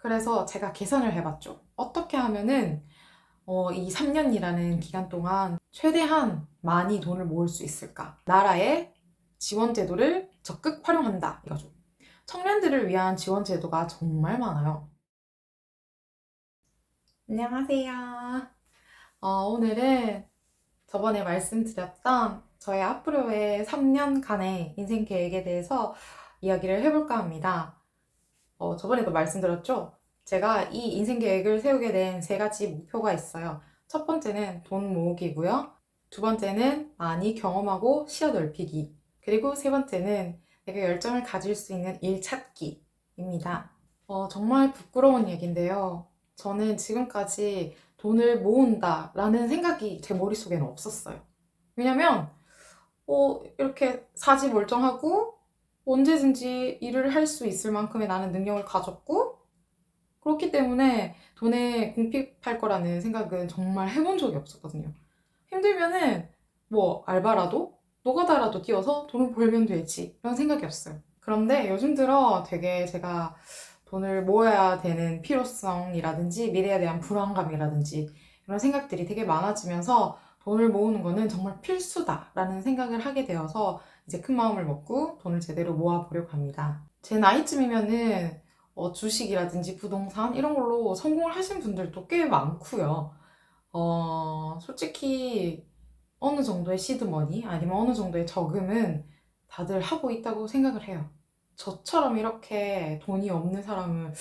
그래서 제가 계산을 해봤죠. 어떻게 하면은 이 3년이라는 기간 동안 최대한 많이 돈을 모을 수 있을까? 나라의 지원 제도를 적극 활용한다 이거죠. 청년들을 위한 지원 제도가 정말 많아요. 안녕하세요. 오늘은 저번에 말씀드렸던 저의 앞으로의 3년간의 인생 계획에 대해서 이야기를 해볼까 합니다. 저번에도 말씀드렸죠? 제가 이 인생 계획을 세우게 된 세 가지 목표가 있어요. 첫 번째는 돈 모으기고요. 두 번째는 많이 경험하고 시야 넓히기. 그리고 세 번째는 내가 열정을 가질 수 있는 일 찾기입니다. 정말 부끄러운 얘기인데요. 저는 지금까지 돈을 모은다라는 생각이 제 머릿속에는 없었어요. 왜냐면 이렇게 사지 멀쩡하고 언제든지 일을 할 수 있을 만큼의 나는 능력을 가졌고 그렇기 때문에 돈에 궁핍할 거라는 생각은 정말 해본 적이 없었거든요. 힘들면은 뭐 알바라도 노가다라도 뛰어서 돈을 벌면 되지 이런 생각이었어요. 그런데 요즘 들어 되게 제가 돈을 모아야 되는 필요성이라든지 미래에 대한 불안감이라든지 이런 생각들이 되게 많아지면서 돈을 모으는 거는 정말 필수다라는 생각을 하게 되어서 이제 큰 마음을 먹고 돈을 제대로 모아보려고 합니다. 제 나이쯤이면은 주식이라든지 부동산 이런 걸로 성공을 하신 분들도 꽤 많고요. 솔직히 어느 정도의 시드머니 아니면 어느 정도의 저금은 다들 하고 있다고 생각을 해요. 저처럼 이렇게 돈이 없는 사람은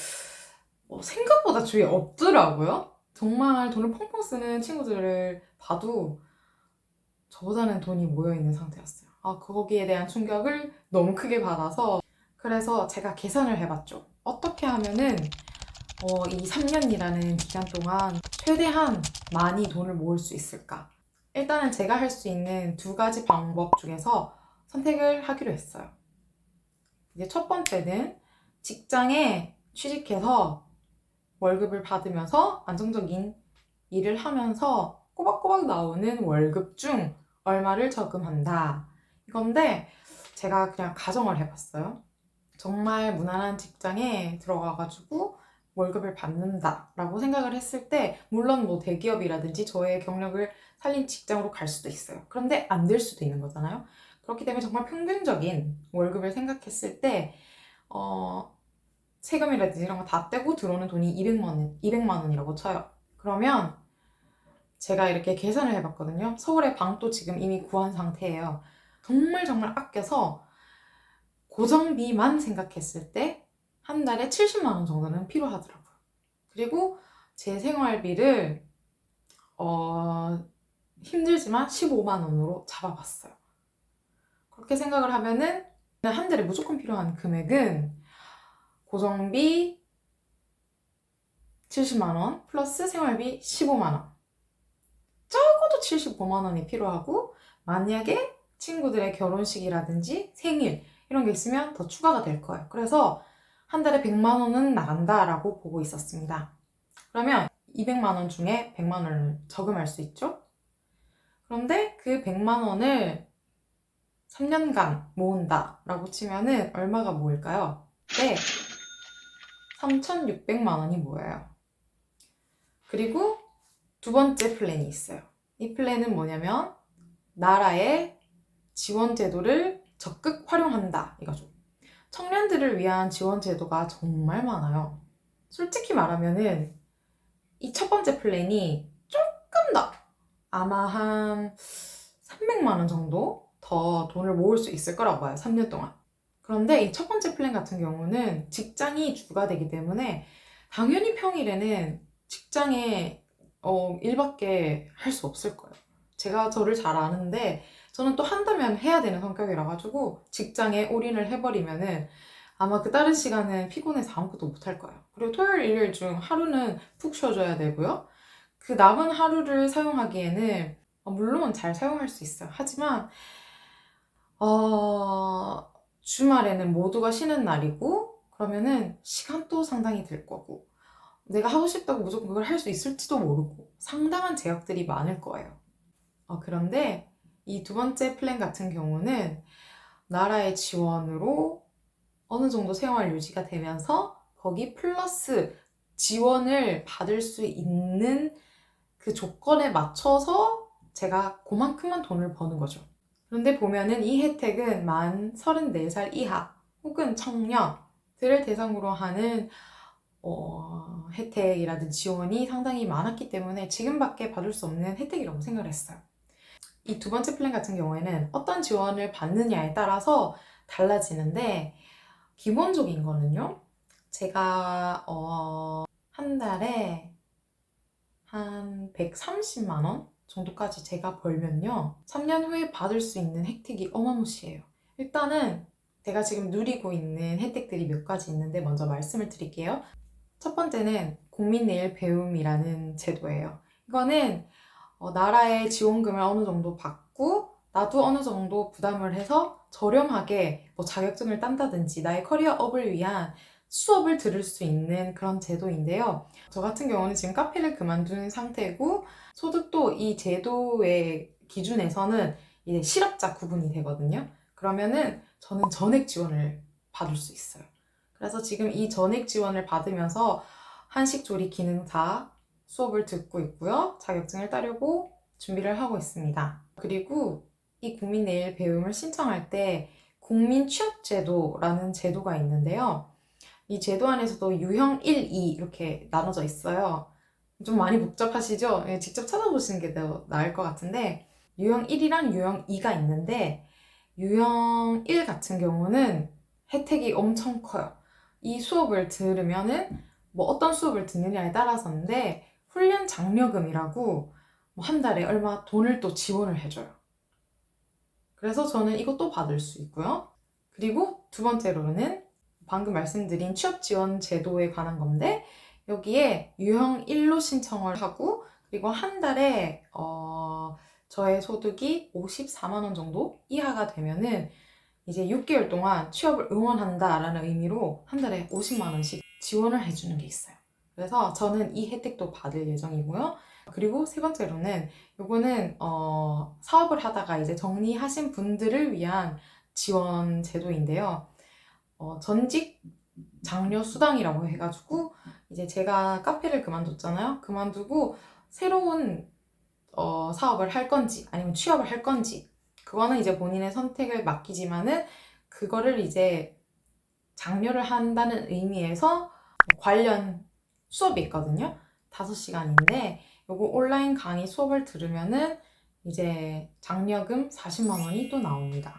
생각보다 주위에 없더라고요. 정말 돈을 펑펑 쓰는 친구들을 봐도 저보다는 돈이 모여있는 상태였어요. 거기에 대한 충격을 너무 크게 받아서 그래서 제가 계산을 해봤죠. 어떻게 하면은 이 3년이라는 기간 동안 최대한 많이 돈을 모을 수 있을까? 일단은 제가 할 수 있는 두 가지 방법 중에서 선택을 하기로 했어요. 이제 첫 번째는 직장에 취직해서 월급을 받으면서 안정적인 일을 하면서 꼬박꼬박 나오는 월급 중 얼마를 저금한다. 이건데 제가 그냥 가정을 해봤어요. 정말 무난한 직장에 들어가가지고 월급을 받는다라고 생각을 했을 때 물론 뭐 대기업이라든지 저의 경력을 살린 직장으로 갈 수도 있어요. 그런데 안 될 수도 있는 거잖아요. 그렇기 때문에 정말 평균적인 월급을 생각했을 때 세금이라든지 이런 거 다 떼고 들어오는 돈이 200만 원이라고 쳐요. 그러면 제가 이렇게 계산을 해봤거든요. 서울에 방도 지금 이미 구한 상태예요. 정말 정말 아껴서 고정비만 생각했을 때 한 달에 70만 원 정도는 필요하더라고요. 그리고 제 생활비를 힘들지만 15만 원으로 잡아봤어요. 그렇게 생각을 하면은 한 달에 무조건 필요한 금액은 고정비 70만 원 플러스 생활비 15만 원. 적어도 75만 원이 필요하고 만약에 친구들의 결혼식이라든지 생일 이런 게 있으면 더 추가가 될 거예요. 그래서 한 달에 100만 원은 나간다라고 보고 있었습니다. 그러면 200만 원 중에 100만 원을 저금할 수 있죠? 그런데 그 100만 원을 3년간 모은다라고 치면은 얼마가 모일까요? 네, 3,600만 원이 모여요. 그리고 두 번째 플랜이 있어요. 이 플랜은 뭐냐면 나라의 지원 제도를 적극 활용한다 이거죠. 청년들을 위한 지원 제도가 정말 많아요. 솔직히 말하면은 이 첫 번째 플랜이 조금 더 아마 한 300만 원 정도 더 돈을 모을 수 있을 거라고 봐요. 3년 동안. 그런데 이 첫 번째 플랜 같은 경우는 직장이 주가 되기 때문에 당연히 평일에는 직장에 일밖에 할 수 없을 거예요. 제가 저를 잘 아는데 저는 또 한다면 해야 되는 성격이라 가지고 직장에 올인을 해버리면은 아마 그 다른 시간은 피곤해서 아무것도 못 할 거예요. 그리고 토요일, 일요일 중 하루는 푹 쉬어줘야 되고요. 그 남은 하루를 사용하기에는 물론 잘 사용할 수 있어요. 하지만 주말에는 모두가 쉬는 날이고 그러면은 시간도 상당히 들 거고 내가 하고 싶다고 무조건 그걸 할 수 있을지도 모르고 상당한 제약들이 많을 거예요. 그런데 이 두 번째 플랜 같은 경우는 나라의 지원으로 어느 정도 생활 유지가 되면서 거기 플러스 지원을 받을 수 있는 그 조건에 맞춰서 제가 그만큼만 돈을 버는 거죠. 그런데 보면은 이 혜택은 만 34살 이하 혹은 청년들을 대상으로 하는 혜택이라든지 지원이 상당히 많았기 때문에 지금밖에 받을 수 없는 혜택이라고 생각을 했어요. 이 두 번째 플랜 같은 경우에는 어떤 지원을 받느냐에 따라서 달라지는데, 기본적인 거는요, 제가 한 달에 한 130만 원 정도까지 제가 벌면요, 3년 후에 받을 수 있는 혜택이 어마무시해요. 일단은 제가 지금 누리고 있는 혜택들이 몇 가지 있는데 먼저 말씀을 드릴게요. 첫 번째는 국민내일 배움이라는 제도예요. 이거는 나라의 지원금을 어느 정도 받고 나도 어느 정도 부담을 해서 저렴하게 뭐 자격증을 딴다든지 나의 커리어업을 위한 수업을 들을 수 있는 그런 제도인데요. 저 같은 경우는 지금 카페를 그만둔 상태고, 소득도 이 제도의 기준에서는 이제 실업자 구분이 되거든요. 그러면은 저는 전액 지원을 받을 수 있어요. 그래서 지금 이 전액 지원을 받으면서 한식 조리 기능사 수업을 듣고 있고요. 자격증을 따려고 준비를 하고 있습니다. 그리고 이 국민내일 배움을 신청할 때 국민취업제도라는 제도가 있는데요. 이 제도 안에서도 유형 1, 2 이렇게 나눠져 있어요. 좀 많이 복잡하시죠? 예, 직접 찾아보시는 게 더 나을 것 같은데, 유형 1이랑 유형 2가 있는데, 유형 1 같은 경우는 혜택이 엄청 커요. 이 수업을 들으면은 뭐 어떤 수업을 듣느냐에 따라서인데, 훈련 장려금이라고 뭐 한 달에 얼마 돈을 또 지원을 해줘요. 그래서 저는 이것도 받을 수 있고요. 그리고 두 번째로는 방금 말씀드린 취업 지원 제도에 관한 건데, 여기에 유형 1로 신청을 하고, 그리고 한 달에 저의 소득이 54만 원 정도 이하가 되면은 이제 6개월 동안 취업을 응원한다라는 의미로 한 달에 50만 원씩 지원을 해주는 게 있어요. 그래서 저는 이 혜택도 받을 예정이고요. 그리고 세 번째로는 요거는 사업을 하다가 이제 정리하신 분들을 위한 지원 제도인데요. 전직 장려 수당이라고 해가지고, 이제 제가 카페를 그만뒀잖아요. 그만두고 새로운 사업을 할 건지 아니면 취업을 할 건지, 그거는 이제 본인의 선택을 맡기지만은 그거를 이제 장려를 한다는 의미에서 관련 수업이 있거든요. 5시간인데 요거 온라인 강의 수업을 들으면은 이제 장려금 40만 원이 또 나옵니다.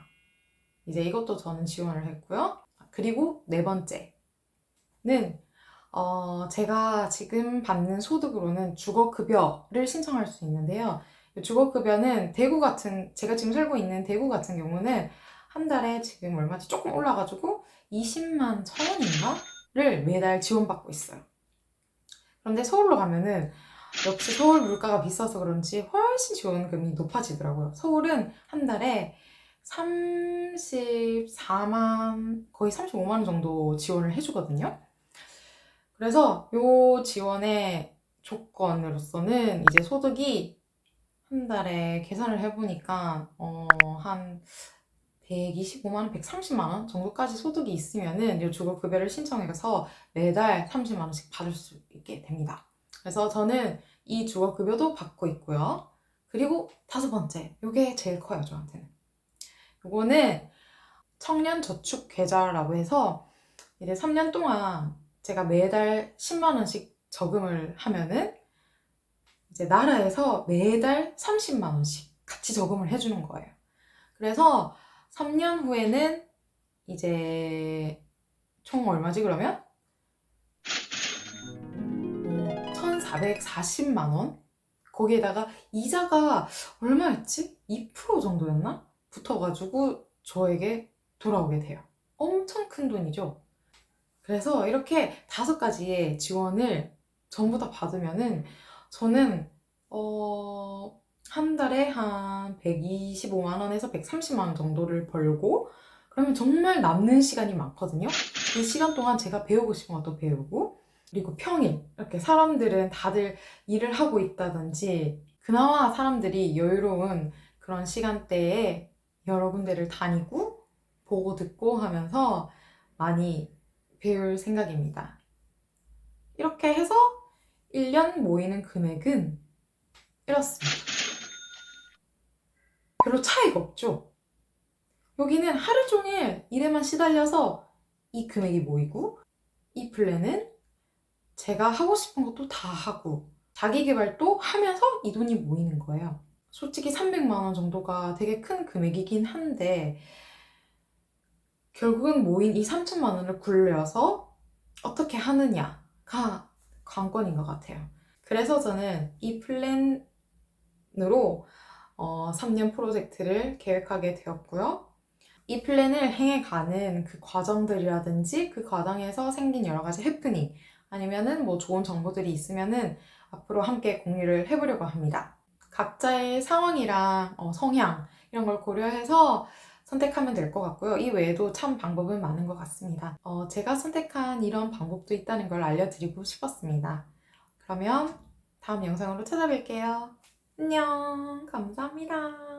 이제 이것도 저는 지원을 했고요. 그리고 네 번째는 제가 지금 받는 소득으로는 주거급여를 신청할 수 있는데요. 주거급여는 제가 지금 살고 있는 대구 같은 경우는 한 달에 지금 얼마지? 조금 올라가지고 20만 천 원인가를 매달 지원받고 있어요. 그런데 서울로 가면은 역시 서울 물가가 비싸서 그런지 훨씬 지원금이 높아지더라고요. 서울은 한 달에 34만, 거의 35만 원 정도 지원을 해주거든요. 그래서 요 지원의 조건으로서는 이제 소득이 한 달에 계산을 해보니까 한 125만 원, 130만 원 정도까지 소득이 있으면은 이 주거급여를 신청해서 매달 30만 원씩 받을 수 있게 됩니다. 그래서 저는 이 주거급여도 받고 있고요. 그리고 다섯 번째, 이게 제일 커요, 저한테는. 이거는 청년저축계좌라고 해서 이제 3년 동안 제가 매달 10만 원씩 저금을 하면은 이제 나라에서 매달 30만 원씩 같이 저금을 해주는 거예요. 그래서 3년 후에는 이제 총 얼마지 그러면? 1,440만 원? 거기에다가 이자가 얼마였지? 2% 정도였나? 붙어가지고 저에게 돌아오게 돼요. 엄청 큰 돈이죠? 그래서 이렇게 5가지의 지원을 전부 다 받으면은 저는 한 달에 한 125만 원에서 130만 원 정도를 벌고, 그러면 정말 남는 시간이 많거든요. 그 시간 동안 제가 배우고 싶은 것도 배우고, 그리고 평일 이렇게 사람들은 다들 일을 하고 있다든지 그나마 사람들이 여유로운 그런 시간대에 여러 군데를 다니고 보고 듣고 하면서 많이 배울 생각입니다. 이렇게 해서 1년 모이는 금액은 이렇습니다. 별로 차이가 없죠? 여기는 하루 종일 일에만 시달려서 이 금액이 모이고, 이 플랜은 제가 하고 싶은 것도 다 하고 자기 개발도 하면서 이 돈이 모이는 거예요. 솔직히 300만 원 정도가 되게 큰 금액이긴 한데 결국은 모인 이 3천만 원을 굴려서 어떻게 하느냐가 관건인 것 같아요. 그래서 저는 이 플랜으로 3년 프로젝트를 계획하게 되었고요. 이 플랜을 행해가는 그 과정들이라든지 그 과정에서 생긴 여러 가지 해프닝 아니면은 뭐 좋은 정보들이 있으면은 앞으로 함께 공유를 해보려고 합니다. 각자의 상황이랑 성향 이런 걸 고려해서 선택하면 될 것 같고요. 이 외에도 참 방법은 많은 것 같습니다. 제가 선택한 이런 방법도 있다는 걸 알려드리고 싶었습니다. 그러면 다음 영상으로 찾아뵐게요. 안녕, 감사합니다.